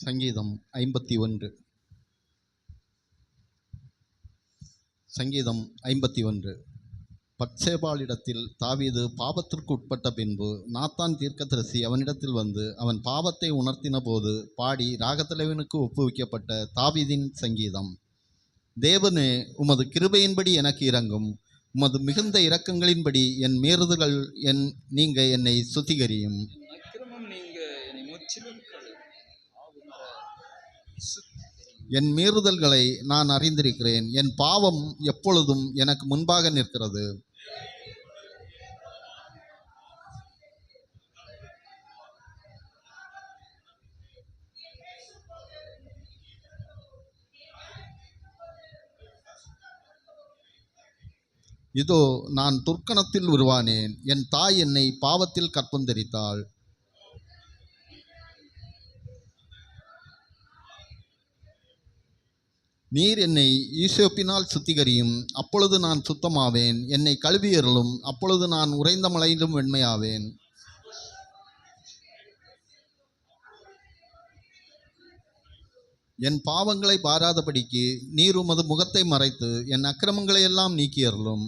சங்கீதம் 51. சங்கீதம் 51. பத்சேபாளிடத்தில் தாவீது பாவத்திற்கு உட்பட்ட பின்பு நாத்தான் தீர்க்கதரிசி அவனிடத்தில் வந்து அவன் பாவத்தை உணர்த்தின போது பாடி ராகத்தலைவனுக்கு ஒப்புவிக்கப்பட்ட தாவீதின் சங்கீதம். தேவனே, உமது கிருபையின்படி எனக்கு இரங்கும், உமது மிகுந்த இரக்கங்களின்படி என் மீறுதல்கள் நீங்க என்னை சுத்திகரியும். என் மீறுதல்களை நான் அறிந்திருக்கிறேன், என் பாவம் எப்பொழுதும் எனக்கு முன்பாக நிற்கிறது. இதோ நான் துர்க்கணத்தில் உருவானேன், என் தாய் என்னை பாவத்தில் கற்பந்தரித்தாள். நீர் என்னை ஈசோப்பினால் சுத்திகரியும், அப்பொழுது நான் சுத்தமாவேன். என்னை கழுவியருளும், அப்பொழுது நான் உறைந்த மலையிலும் வெண்மையாவேன். என் பாவங்களை பாராதபடிக்கு நீர் உமது முகத்தை மறைத்து என் அக்கிரமங்களை எல்லாம் நீக்கியருளும்.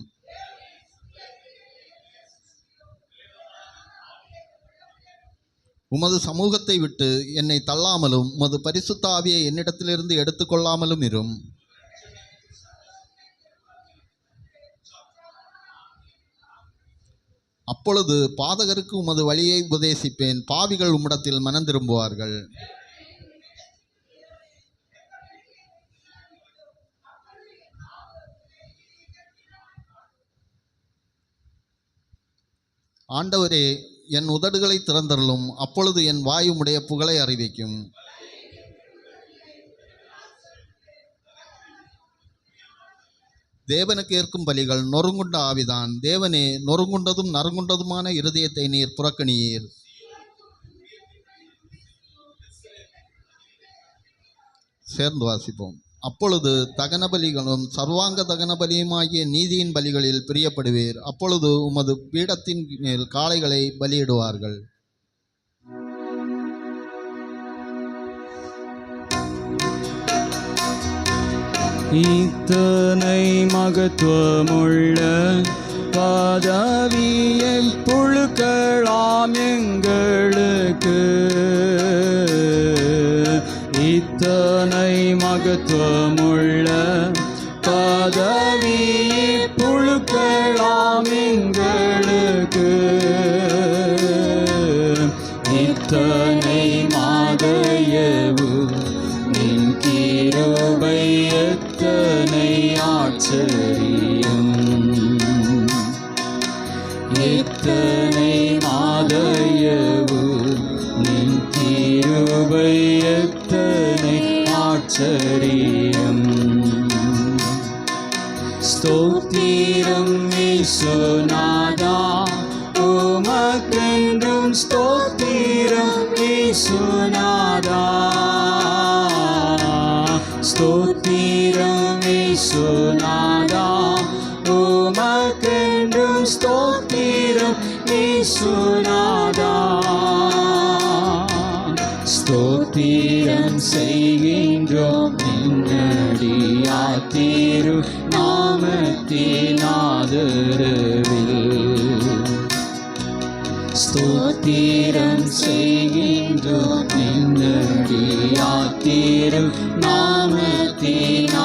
உமது சமூகத்தை விட்டு என்னை தள்ளாமலும் உமது பரிசுத்த ஆவியை என்னிடத்திலிருந்து எடுத்துக்கொள்ளாமலும் இரும். அப்பொழுது பாதகருக்கு உமது வழியை உபதேசிப்பேன், பாவிகள் உம்மிடத்தில் மனம் திரும்புவார்கள். ஆண்டவரே, என் உதடுகளை திறந்தருளும், அப்பொழுது என் வாயுமுடைய புகழை அறிவிக்கும். தேவனுக்கு ஏற்கும் பலிகள் நொறுங்குண்ட ஆவிதான். தேவனே, நொறுங்குண்டதும் நறுங்குண்டதுமான இருதயத்தை நீர் புறக்கணியீர். சேர்ந்து வாசிப்போம். அப்பொழுது தகன பலிகளும் சர்வாங்க தகன பலியுமாகிய நீதியின் பலிகளில் பிரியப்படுவீர். அப்பொழுது உமது பீடத்தின் மேல் காளைகளை பலியிடுவார்கள். இத்தனை மகத்துவமுள்ள பதவியை புழுக்கலாம் எங்களுக்கு, இத்தனை மகத்துவமுள்ள பதவியை புழுக்கலாம் எங்களுக்கு, இத்தனை மாதயவு நின் கிருபை எத்தனை ஆச்சரியம், எத்தனை மாதயவு நின் கிருபை எத்தனை ஆச்சரியம். ஸ்தோத்திரம் இயேசுநாதா, உமக்கென்றும் ஸ்தோத்திரம் இயேசுநாதா, ஸ்தோத்திரம் இயேசுநாதா, உமக்கென்றும் ஸ்தோத்திரம் இயேசுநாதா. ஸ்தோத்திரம் செய்கின்றோம் நின்னடியார் திரு நாமத்தின் ஆதரவில், ஸ்தோத்திரம் செய்கின்றோம் நின்னடியார் திரு நாமத்தின்